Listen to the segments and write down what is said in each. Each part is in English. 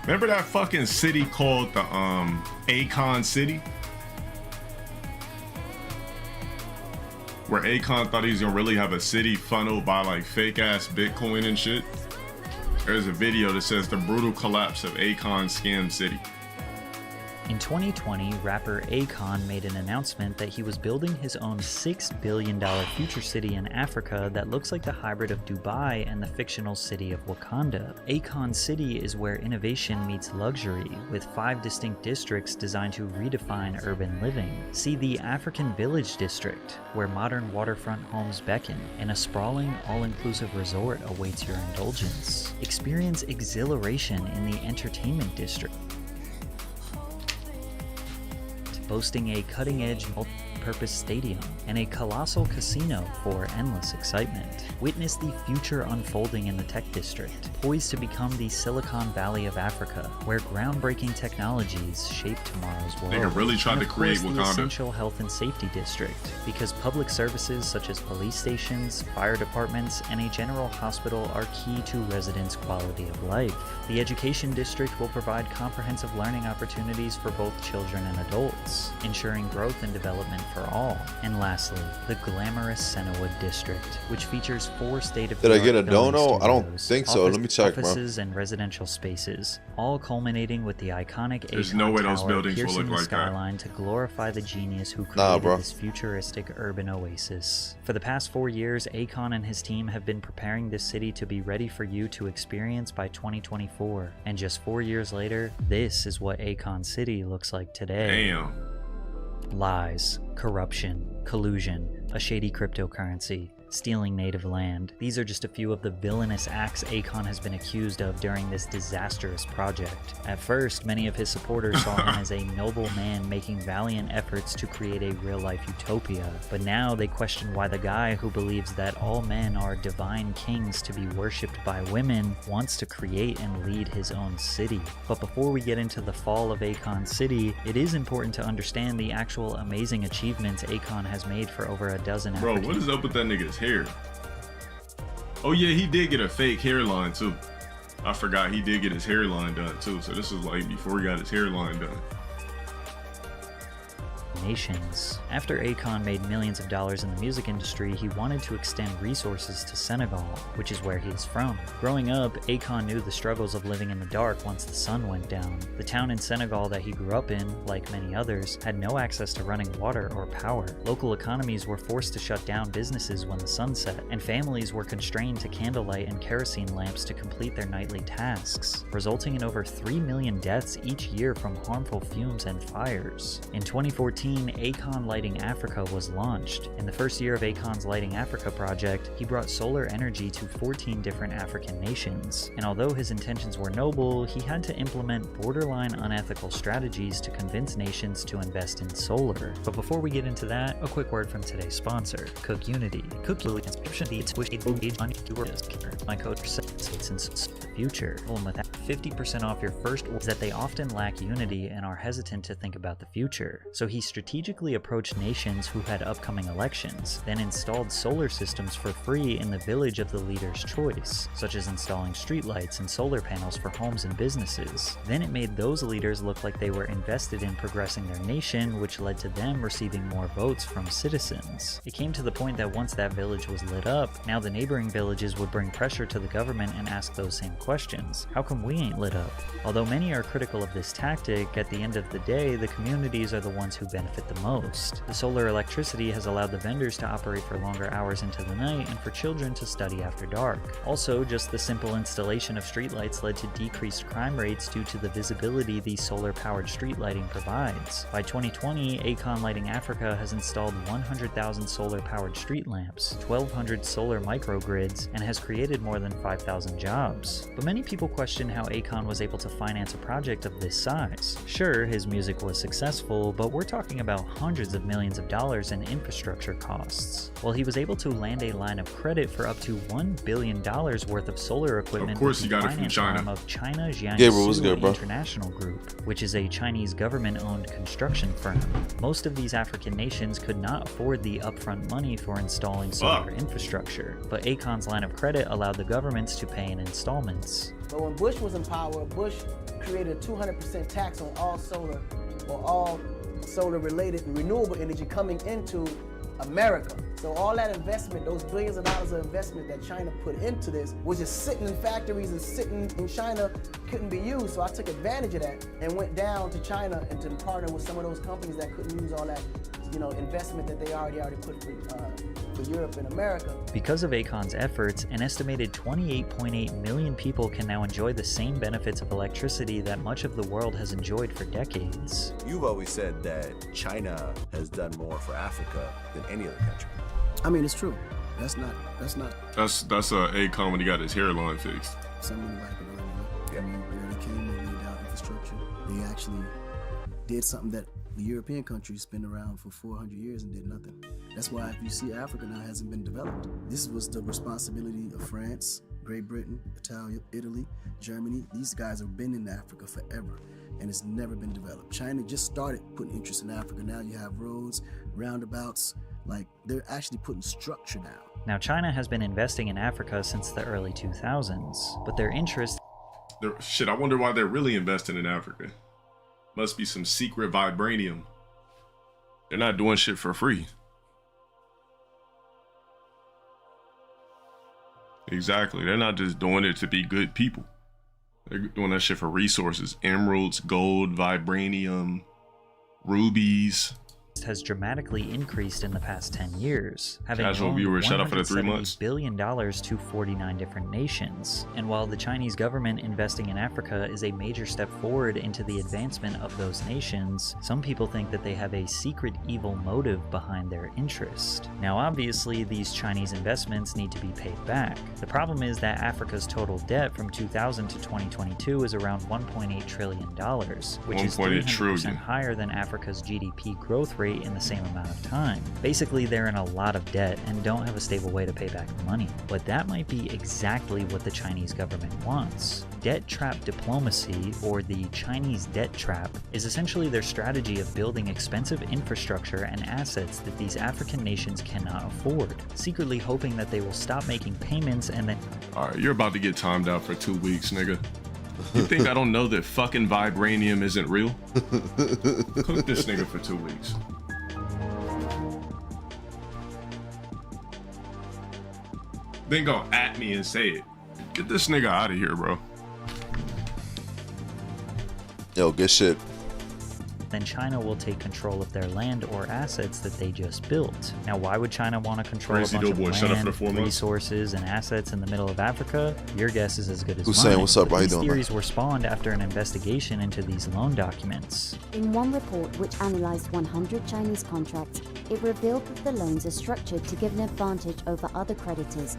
Remember that fucking city called the Akon City? Where Akon thought he was gonna really have a city funneled by like fake ass Bitcoin and shit. There's a video that says the brutal collapse of Akon Scam City. In 2020, rapper Akon made an announcement that he was building his own $6 billion future city in Africa that looks like the hybrid of Dubai and the fictional city of Wakanda. Akon City is where innovation meets luxury, with 5 distinct districts designed to redefine urban living. See the African Village District, where modern waterfront homes beckon, and a sprawling, all-inclusive resort awaits your indulgence. Experience exhilaration in the Entertainment District, boasting a cutting-edge multi-purpose stadium and a colossal casino for endless excitement. Witness the future unfolding in the Tech District, poised to become the Silicon Valley of Africa, where groundbreaking technologies shape tomorrow's world. Nigga really tried to create Wakanda. The Essential Health and Safety District, because public services such as police stations, fire departments, and a general hospital are key to residents' quality of life. The Education District will provide comprehensive learning opportunities for both children and adults, ensuring growth and development for all. And lastly, the glamorous Centerwood District, which features 4 state-of-the-art Did I get a dono? I don't studios, think so. Let me check, bro. Offices and residential spaces, all culminating with the iconic There's Akon no way those Tower buildings will piercing look the like that. skyline to glorify the genius who created bro. this futuristic urban oasis. For the past 4 years, Akon and his team have been preparing this city to be ready for you to experience by 2024. And just 4 years later, this is what Akon City looks like today. Damn. Lies, corruption, collusion, a shady cryptocurrency, stealing native land. These are just a few of the villainous acts Akon has been accused of during this disastrous project. At first, many of his supporters saw him as a noble man making valiant efforts to create a real-life utopia, but now they question why the guy who believes that all men are divine kings to be worshipped by women wants to create and lead his own city. But before we get into the fall of Akon City, it is important to understand the actual amazing achievements Akon has made for over a dozen Bro, African what is up with that nigga's hair? Oh yeah, he did get a fake hairline too. I forgot he did get his hairline done too. So this was like before he got his hairline done. nations. After Akon made millions of dollars in the music industry, he wanted to extend resources to Senegal, which is where he is from. Growing up, Akon knew the struggles of living in the dark once the sun went down. The town in Senegal that he grew up in, like many others, had no access to running water or power. Local economies were forced to shut down businesses when the sun set, and families were constrained to candlelight and kerosene lamps to complete their nightly tasks, resulting in over 3 million deaths each year from harmful fumes and fires. In 2014, Akon Lighting Africa was launched. In the first year of Akon's Lighting Africa project, he brought solar energy to 14 different African nations. And although his intentions were noble, he had to implement borderline unethical strategies to convince nations to invest in solar. But before we get into that, a quick word from today's sponsor, Cook Unity. Cook Unity inscription beats which on my code it's in the future. And with that 50% off your first order is that they often lack unity and are hesitant to think about the future. So he strategically approached nations who had upcoming elections, then installed solar systems for free in the village of the leader's choice, such as installing streetlights and solar panels for homes and businesses. Then it made those leaders look like they were invested in progressing their nation, which led to them receiving more votes from citizens. It came to the point that once that village was lit up, now the neighboring villages would bring pressure to the government and ask those same questions. How come we ain't lit up? Although many are critical of this tactic, at the end of the day, the communities are the ones who benefit the most. The solar electricity has allowed the vendors to operate for longer hours into the night and for children to study after dark. Also, just the simple installation of streetlights led to decreased crime rates due to the visibility these solar-powered street lighting provides. By 2020, Akon Lighting Africa has installed 100,000 solar-powered street lamps, 1,200 solar microgrids, and has created more than 5,000 jobs. But many people question how Akon was able to finance a project of this size. Sure, his music was successful, but we're talking talking about hundreds of millions of dollars in infrastructure costs. Well, he was able to land a line of credit for up to $1 billion worth of solar equipment. Of course, with he got the it from finance China. arm of China Gabriel, what's Jiangsu good, bro? International Group, which is a Chinese government-owned construction firm. Most of these African nations could not afford the upfront money for installing solar infrastructure, but Akon's line of credit allowed the governments to pay in installments. But when Bush was in power, Bush created a 200% tax on all solar or all solar-related and renewable energy coming into America. So all that investment, those billions of dollars of investment that China put into this was just sitting in factories and sitting in China, couldn't be used. So I took advantage of that and went down to China and to partner with some of those companies that couldn't use all that, investment that they already put for Europe and America. Because of Akon's efforts, an estimated 28.8 million people can now enjoy the same benefits of electricity that much of the world has enjoyed for decades. You've always said that China has done more for Africa than any other country. I mean, it's true. That's Akon when he got his hairline fixed. something like it. Yeah. I mean, they came and laid out infrastructure. They actually did something that the European countries been around for 400 years and did nothing. That's why if you see Africa now hasn't been developed. This was the responsibility of France, Great Britain, Italy, Germany. These guys have been in Africa forever and it's never been developed. China just started putting interest in Africa. Now you have roads, roundabouts, like they're actually putting structure down. Now, China has been investing in Africa since the early 2000s, but their interest Shit, I wonder why they're really investing in Africa. Must be some secret vibranium. They're not doing shit for free. Exactly. They're not just doing it to be good people. They're doing that shit for resources. Emeralds, gold, vibranium, rubies. has dramatically increased in the past 10 years, having Casual loaned viewers, shut up for the 3 $170 months. billion to 49 different nations. And while the Chinese government investing in Africa is a major step forward into the advancement of those nations, some people think that they have a secret evil motive behind their interest. Now, obviously, these Chinese investments need to be paid back. The problem is that Africa's total debt from 2000 to 2022 is around $1.8 trillion, which is 1.8 300% trillion. higher than Africa's GDP growth rate in the same amount of time. Basically, they're in a lot of debt and don't have a stable way to pay back the money. But that might be exactly what the Chinese government wants. Debt trap diplomacy, or the Chinese debt trap, is essentially their strategy of building expensive infrastructure and assets that these African nations cannot afford, secretly hoping that they will stop making payments and then Alright, you're about to get timed out for 2 weeks, nigga. You think I don't know that fucking vibranium isn't real? Cook this nigga for 2 weeks. Then go at me and say it. Get this nigga out of here, bro. Yo, good shit. then China will take control of their land or assets that they just built. Now, why would China want to control Crazy a bunch of Doughboy, shut up for land, 4 months. resources, and assets in the middle of Africa? Your guess is as good as Who's mine. saying what's up? But How you these doing, man? theories were spawned after an investigation into these loan documents. In one report which analysed 100 Chinese contracts, it revealed that the loans are structured to give an advantage over other creditors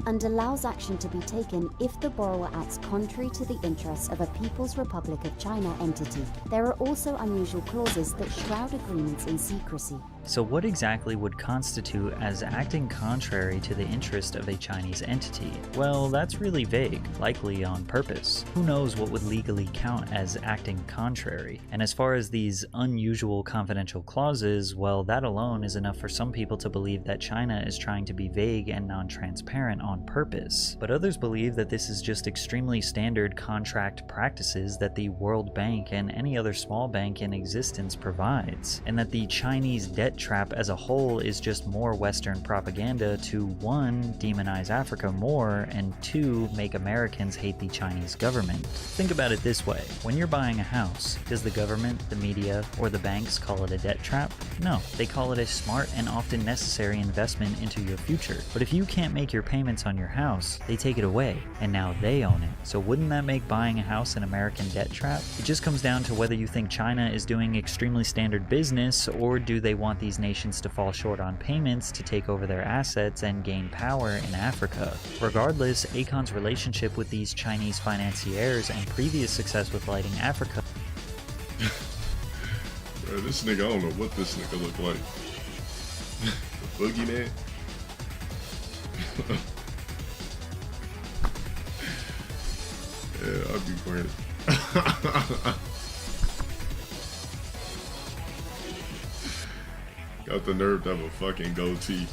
and allows action to be taken if the borrower acts contrary to the interests of a People's Republic of China entity. There are also unusual clauses that shroud agreements in secrecy. So what exactly would constitute as acting contrary to the interest of a Chinese entity? Well, that's really vague, likely on purpose. Who knows what would legally count as acting contrary? And as far as these unusual confidential clauses, well, that alone is enough for some people to believe that China is trying to be vague and non-transparent on purpose. But others believe that this is just extremely standard contract practices that the World Bank and any other small bank in existence provides, and that the Chinese debt trap as a whole is just more Western propaganda to 1. Demonize Africa more, and 2. Make Americans hate the Chinese government. Think about it this way: when you're buying a house, does the government, the media, or the banks call it a debt trap? No, they call it a smart and often necessary investment into your future. But if you can't make your payments on your house, they take it away, and now they own it. So wouldn't that make buying a house an American debt trap? It just comes down to whether you think China is doing extremely standard business, or do they want these nations to fall short on payments to take over their assets and gain power in Africa. Regardless, Akon's relationship with these Chinese financiers and previous success with lighting Africa Bro, this nigga, I don't know what this nigga look like. Boogeyman? Yeah, I'll be granted. Got the nerve to have a fucking goatee.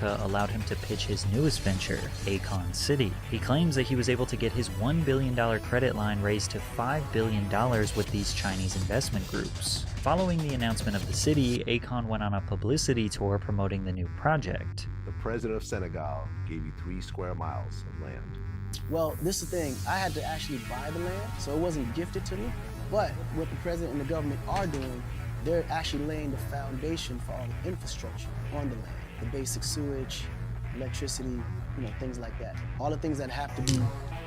Allowed him to pitch his newest venture, Akon City. He claims that he was able to get his $1 billion credit line raised to $5 billion with these Chinese investment groups. Following the announcement of the city, Akon went on a publicity tour promoting the new project. The president of Senegal gave you 3 square miles of land. Well, this is the thing. I had to actually buy the land, so it wasn't gifted to me. But what the president and the government are doing, they're actually laying the foundation for all the infrastructure on the land. The basic sewage, electricity, things like that. All the things that have to be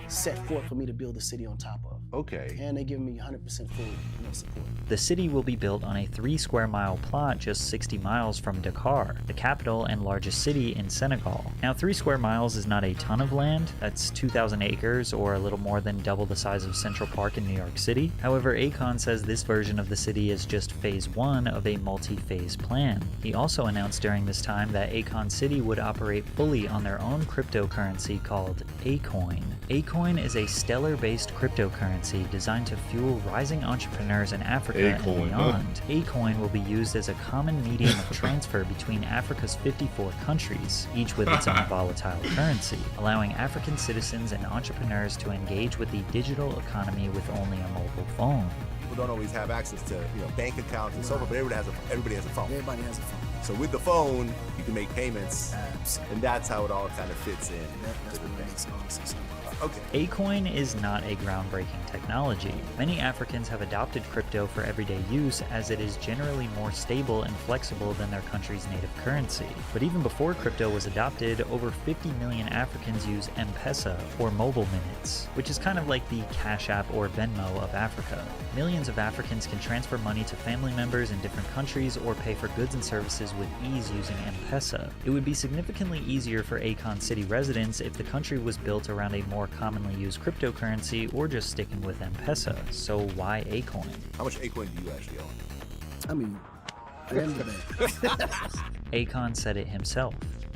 set forth for me to build the city on top of. Okay. And they give me 100% full support. The city will be built on a 3 square mile plot just 60 miles from Dakar, the capital and largest city in Senegal. Now 3 square miles is not a ton of land, that's 2,000 acres or a little more than double the size of Central Park in New York City. However, Akon says this version of the city is just phase 1 of a multi-phase plan. He also announced during this time that Akon City would operate fully on their own cryptocurrency called Acoin. Acoin is a stellar-based cryptocurrency designed to fuel rising entrepreneurs in Africa and beyond. Acoin will be used as a common medium of transfer between Africa's 54 countries, each with its own volatile currency, allowing African citizens and entrepreneurs to engage with the digital economy with only a mobile phone. People don't always have access to bank accounts and so forth, but everybody has a phone. Everybody has a phone. So with the phone, you can make payments, Absolutely. and that's how it all kind of fits in. That's what makes all the sense. Okay. Acoin is not a groundbreaking technology. Many Africans have adopted crypto for everyday use as it is generally more stable and flexible than their country's native currency. But even before crypto was adopted, over 50 million Africans use M-Pesa, or mobile minutes, which is kind of like the Cash App or Venmo of Africa. Millions of Africans can transfer money to family members in different countries or pay for goods and services with ease using M-Pesa. It would be significantly easier for Akon City residents if the country was built around a more commonly used cryptocurrency or just sticking with M-Pesa. So why Acoin? How much Acoin do you actually own? I mean, I am the bank. Akon said it himself.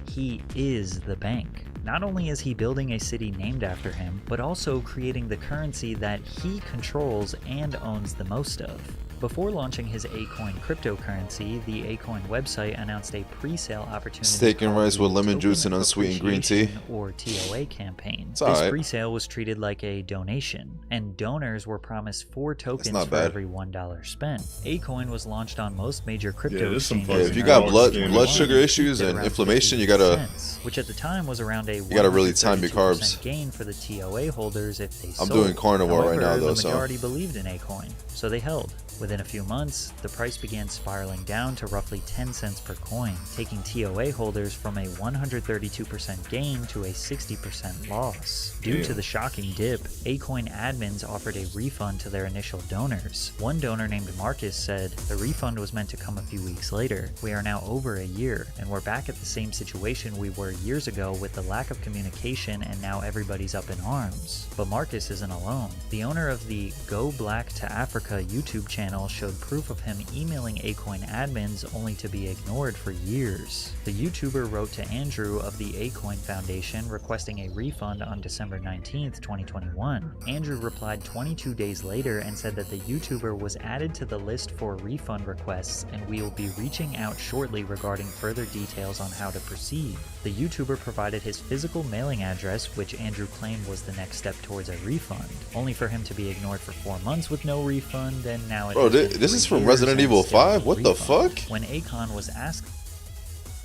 He is the bank. Not only is he building a city named after him, but also creating the currency that he controls and owns the most of. Before launching his Acoin cryptocurrency, the Acoin website announced a pre-sale opportunity. Steak and rice with lemon Token juice and unsweetened green tea. Appreciation, or TOA campaign. It's This alright. pre-sale was treated like a donation, and donors were promised 4 tokens not for bad. every $1 spent. Acoin was launched on most major crypto this some exchanges. fucking if you got dog blood scam. sugar issues At and around inflammation, you 50 gotta cents, which at the time was around a gotta really time your 132% carbs. gain for the TOA holders if they I'm sold. doing carnivore right now, However, though, the so- majority believed in Acoin, so they held. Within a few months, the price began spiraling down to roughly 10 cents per coin, taking TOA holders from a 132% gain to a 60% loss. Due to the shocking dip, Acoin admins offered a refund to their initial donors. One donor named Marcus said, "The refund was meant to come a few weeks later. We are now over a year, and we're back at the same situation we were years ago with the lack of communication, and now everybody's up in arms." But Marcus isn't alone. The owner of the Go Black to Africa YouTube channel showed proof of him emailing Acoin admins only to be ignored for years. The YouTuber wrote to Andrew of the Acoin Foundation requesting a refund on December 19th, 2021. Andrew replied 22 days later and said that the YouTuber was added to the list for refund requests and we will be reaching out shortly regarding further details on how to proceed. The YouTuber provided his physical mailing address, which Andrew claimed was the next step towards a refund, only for him to be ignored for 4 months with no refund, and now it Bro, has been this 3 is from years Resident and Evil still no 5? What the refund. fuck? When Akon was asked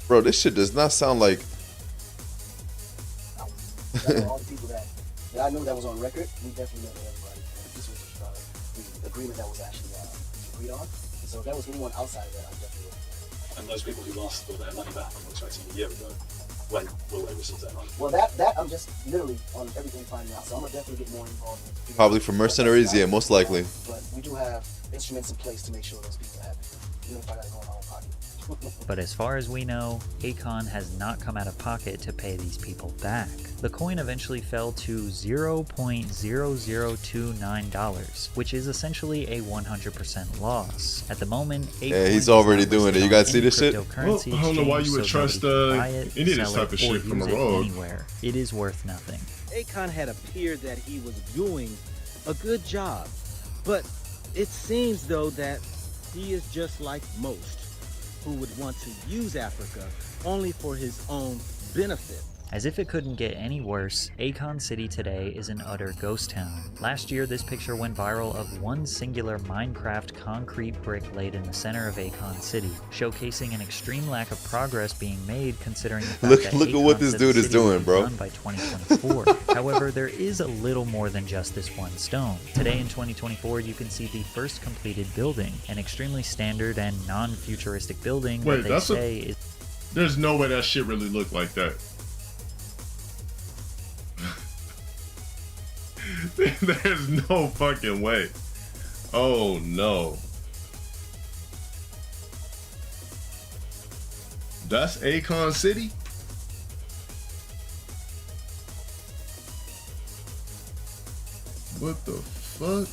Bro, this shit does not sound like. All the people that I know that was on record, we definitely know everybody. This was the agreement that was actually agreed on. So if there was anyone outside of that, I definitely would. And those people who asked for their money back, I'm expecting a year ago, when will they receive their money? Well, that I'm just literally on everything finding out. So I'm gonna definitely get more involved. In figuring Probably out for what mercenaries, that's yeah, about. most likely. But we do have instruments in place to make sure those people have it, even if I gotta go in my own pocket. But as far as we know, Akon has not come out of pocket to pay these people back. The coin eventually fell to $0.0029, which is essentially a 100% loss. At the moment, Yeah, he's already doing it. You guys see this shit? Well, I don't know why you would trust any of this type of shit from a rogue. Anywhere. It is worth nothing. Akon had appeared that he was doing a good job, but it seems though that he is just like most who would want to use Africa only for his own benefit. As if it couldn't get any worse, Akon City today is an utter ghost town. Last year, this picture went viral of one singular Minecraft concrete brick laid in the center of Akon City, showcasing an extreme lack of progress being made considering the fact that look at what this dude is doing, bro. Done by 2024. However, there is a little more than just this one stone. Today in 2024, you can see the first completed building, an extremely standard and non-futuristic building that they say is... There's no way that shit really looked like that. There's no fucking way. Oh no. That's Akon City? What the fuck?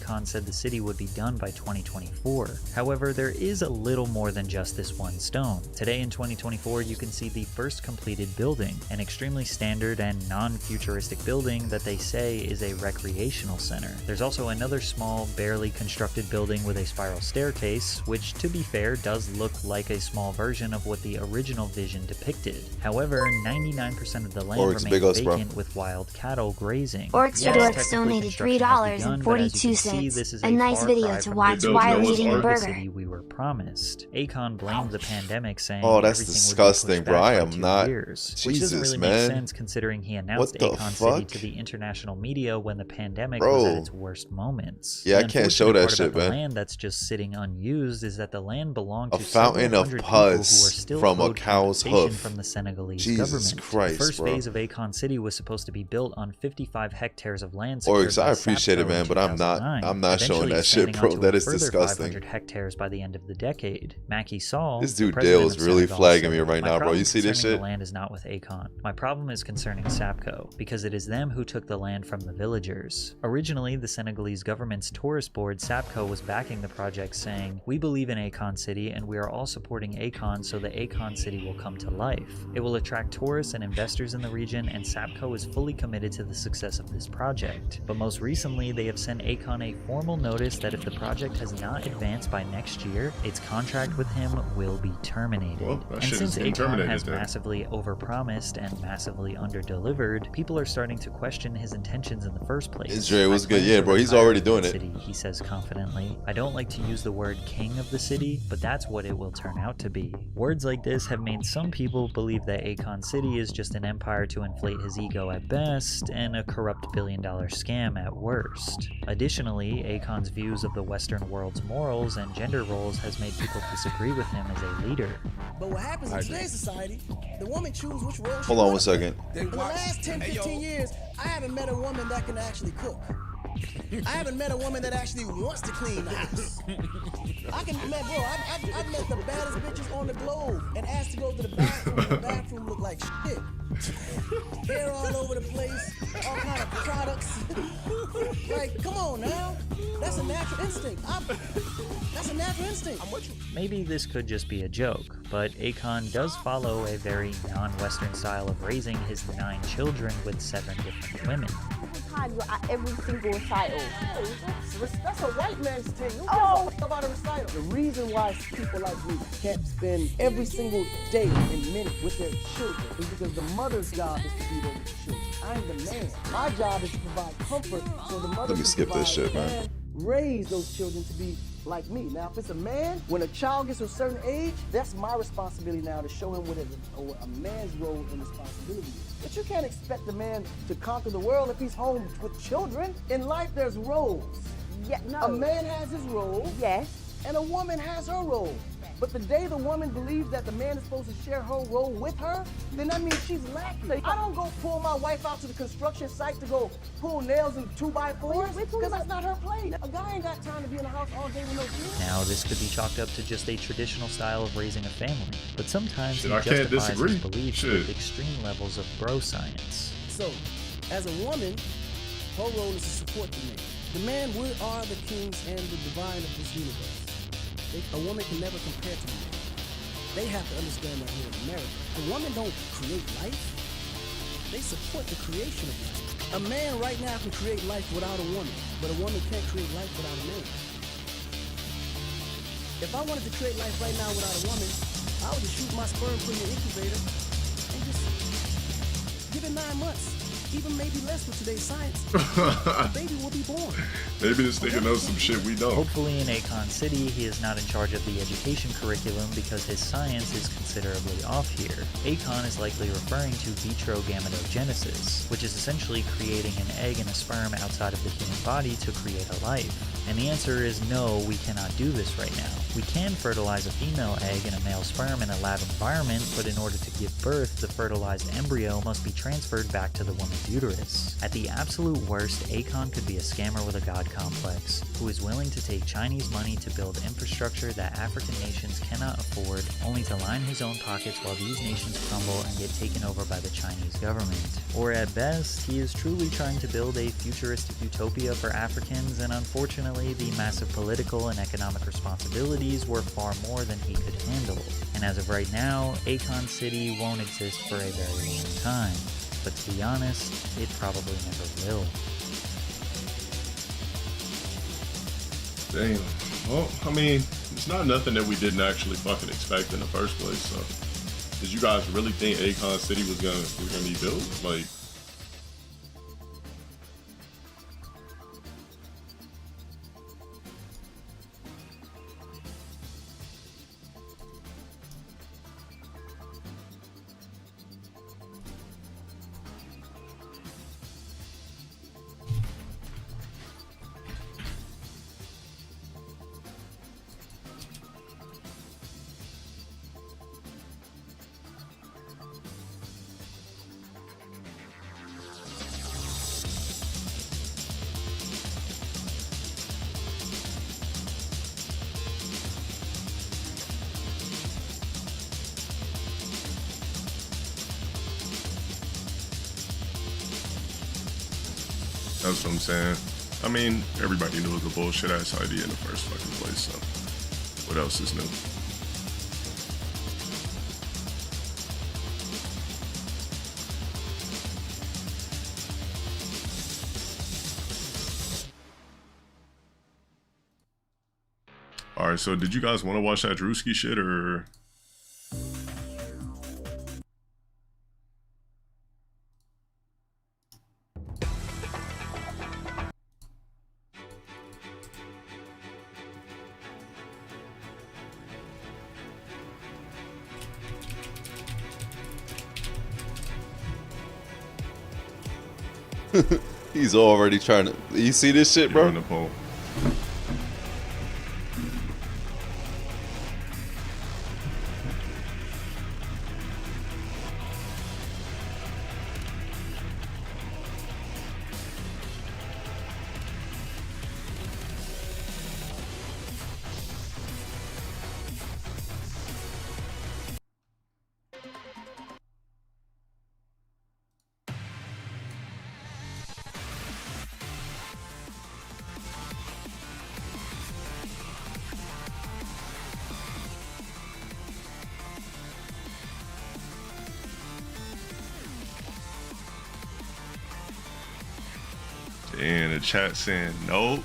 Akon said the city would be done by 2024. However, there is a little more than just this one stone. Today in 2024, you can see the first completed building, an extremely standard and non-futuristic building that they say is a recreational center. There's also another small, barely constructed building with a spiral staircase, which, to be fair, does look like a small version of what the original vision depicted. However, 99% of the land remains vacant with wild cattle grazing. Orcs donated $3.42. A nice video to watch while eating a burger. We were promised. Akon blamed the pandemic, saying, "Oh, that's everything disgusting, bro. I am not." Years, which Jesus, doesn't really man. make sense considering he announced Akon City to the international media when the pandemic was at its worst moments. Yeah, I The can't show that unfortunate shit, part about man. The land that's just sitting unused is that the land belonged to A fountain of several hundred people pus who are still from a owed cow's compensation hoof. from the Senegalese Jesus government. Christ, the first bro. phase of Akon City was supposed to be built on 55 hectares of land. secured Orcs, by I appreciate it, Sapco man, in but I'm not 2009, showing that shit, expanding bro. onto That a is further disgusting. 500 hectares by the end of the decade. Macky Sall, This the dude president Dale's of really Senegal, flagging me said, right "My now, bro. problem You see this concerning shit? The land is not with Akon. My problem is concerning Sapco, because it is them who took the land from the villagers." Originally, the Senegalese government's tourist board, Sapco, was backing the project, saying, "We believe in Akon City, and we are all supporting Akon so the Akon City will come to life. It will attract tourists and investors in the region, and Sapco is fully committed to the success of this project." But most recently, they have sent Akon a formal notice that if the project has not advanced by next year, its contract with him will be terminated. Well, that And shit since is getting Akon terminated has then. massively overpromised and massively underdelivered, people are starting to question his intentions in the first place. Israel was "I good. plan Yeah, to bro, he's retire already from doing the it. City," he says confidently. "I don't like to use the word king of the city, but that's what it will turn out to be." Words like this have made some people believe that Akon City is just an empire to inflate his ego at best and a corrupt billion-dollar scam at worst. Additionally, Akon's views of the Western world's morals and gender roles has made people disagree with him as a leader. But what happens in today's society, the woman chooses which role she Hold on one wants. second. In the last 10, 15 years, I haven't met a woman that can actually cook. I haven't met a woman that actually wants to clean the house. I've met the baddest bitches on the globe and asked to go to the bathroom, and the bathroom looked like shit. Hair all over the place, all kind of products. Like, come on now. That's a natural instinct. That's a natural instinct. I'm with you. Maybe this could just be a joke, but Akon does follow a very non-Western style of raising his 9 children with 7 different women. You're at every single recital. That's a white man's thing. Who cares about a recital? The reason why people like me can't spend every single day and minute with their children is because the mother's job is to be there with the children. I'm the man. My job is to provide comfort so the mother Let me can skip this provide shit, man. and raise those children to be like me. Now, if it's a man, when a child gets to a certain age, that's my responsibility now to show him what a man's role and responsibility is. But you can't expect a man to conquer the world if he's home with children. In life, there's roles. Yeah, no. A man has his role. Yes. And a woman has her role. But the day the woman believes that the man is supposed to share her role with her, then that means she's lacking. I don't go pull my wife out to the construction site to go pull nails in 2x4s, because that's not her place. A guy ain't got time to be in the house all day with no kids. Now, this could be chalked up to just a traditional style of raising a family, but sometimes Shit, he I can't justifies disagree. his beliefs Shit. with extreme levels of bro science. So, as a woman, her role is to support the man. The man, we are the kings and the divine of this universe. A woman can never compare to the man. They have to understand that here in America, a woman don't create life. They support the creation of life. A man right now can create life without a woman, but a woman can't create life without a man. If I wanted to create life right now without a woman, I would just shoot my sperm from the incubator and just give it 9 months. Even maybe less with today's science. A baby will be born. Maybe this nigga knows some shit we don't. Hopefully in Akon City, he is not in charge of the education curriculum because his science is considerably off here. Akon is likely referring to vitro gametogenesis, which is essentially creating an egg and a sperm outside of the human body to create a life. And the answer is no, we cannot do this right now. We can fertilize a female egg and a male sperm in a lab environment, but in order to give birth, the fertilized embryo must be transferred back to the woman's uterus. At the absolute worst, Akon could be a scammer with a god complex, who is willing to take Chinese money to build infrastructure that African nations cannot afford, only to line his own pockets while these nations crumble and get taken over by the Chinese government. Or at best, he is truly trying to build a futuristic utopia for Africans, and unfortunately, the massive political and economic responsibilities were far more than he could handle. And as of right now, Akon City won't exist for a very long time. But to be honest, it probably never will. Damn. Well, I mean, it's not nothing that we didn't actually fucking expect in the first place. So, did you guys really think Akon City was gonna be built? Like, that's what I'm saying. I mean, everybody knew it was a bullshit ass idea in the first fucking place, so what else is new? Alright, so did you guys want to watch that Drewski shit, or? He's already trying to. You see this shit, bro? In the poll. And the chat saying nope.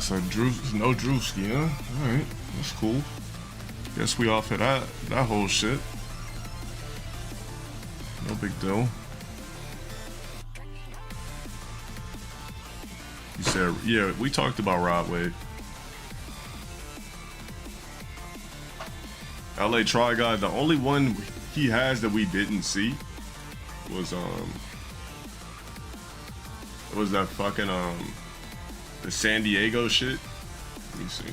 so no Drewski, huh? Alright, that's cool. Guess we off of that whole shit. No big deal. You said, yeah, we talked about Rod Wave. LA Try Guy, the only one he has that we didn't see was that fucking the San Diego shit. Let me see.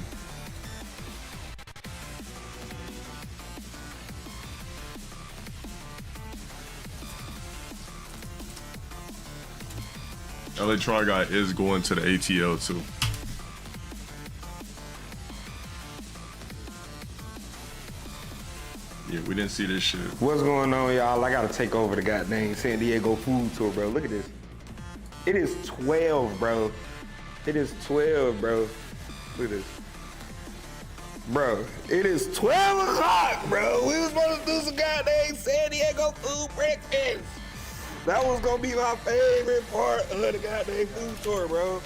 LA Try Guy is going to the ATL too. Yeah, we didn't see this shit. What's going on, y'all? I gotta take over the goddamn San Diego food tour, bro. Look at this. It is 12, bro. It is 12, bro. Look at this. Bro, it is 12 o'clock, bro. We was supposed to do some goddamn San Diego food breakfast. That was gonna be my favorite part of the goddamn food tour, bro.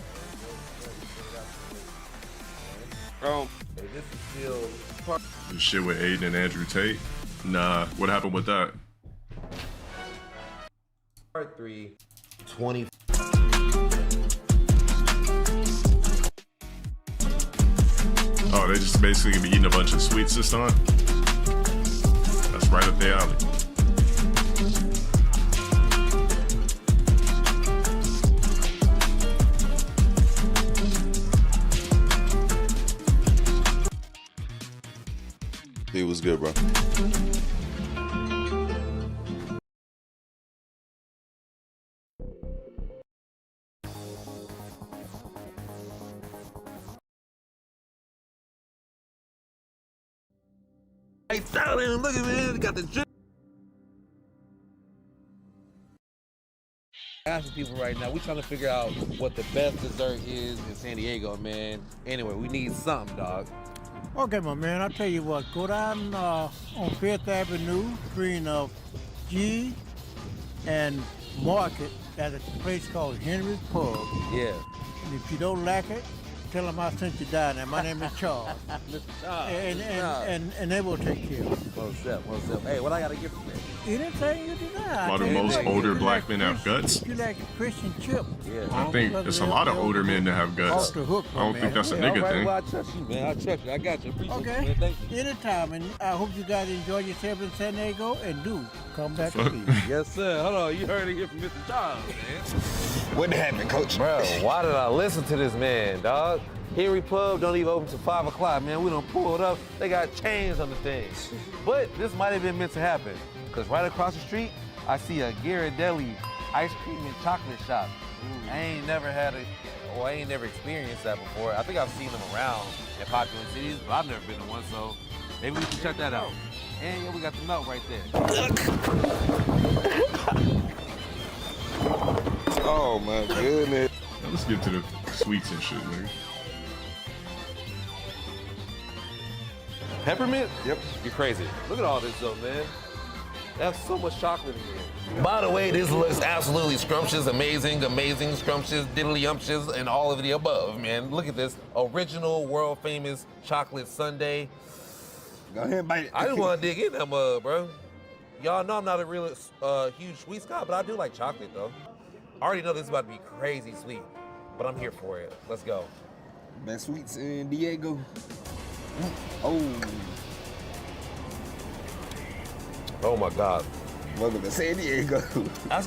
This is still part. The shit with Aiden and Andrew Tate. Nah, what happened with that? Part 3, 20. Oh, they just basically gonna be eating a bunch of sweets this time? That's right up their alley. It was good, bro. Hey, Stalin, look at me, got the drip. Asking people right now, we trying to figure out what the best dessert is in San Diego, man. Anyway, we need something, dog. Okay, my man, I'll tell you what, go down on 5th Avenue between G and Market at a place called Henry's Pub. Yeah. And if you don't like it, tell them I sent you down there. My name is Charles. Mr. Charles. And they will take care of you. What's up? Hey, what I gotta get from there? Anything you desire. Why do most older black men have guts? You like Christian chip. Yeah. I think it's a lot of older men that have guts. I don't think that's a nigga thing. Well, I trust you, man. I trust you. I got you. Appreciate Okay. you, man. Thank you. Anytime, and I hope you guys enjoy yourself in San Diego, and do come back to me. Yes, sir. Hold on. You heard it here from Mr. Charles, man. What happened, Coach? Bro, why did I listen to this man, dog? Henry Pub don't even open till 5 o'clock, man. We done pulled up. They got chains on the thing. But this might have been meant to happen, because right across the street, I see a Ghirardelli ice cream and chocolate shop. I ain't never experienced that before. I think I've seen them around in popular cities, but I've never been to one, so maybe we can check that out. And yeah, we got the milk right there. Oh, my goodness. Now let's get to the sweets and shit, nigga. Peppermint? Yep. You're crazy. Look at all this though, man. There's so much chocolate in here. By the way, this looks absolutely scrumptious, amazing, scrumptious, diddly-umptious, and all of the above, man. Look at this original, world-famous chocolate sundae. Go ahead and bite it. I just want to dig in that mug, bro. Y'all know I'm not a real huge sweets guy, but I do like chocolate, though. I already know this is about to be crazy sweet, but I'm here for it. Let's go. Best sweets in Diego. Oh. Oh, my God. Welcome to San Diego. That's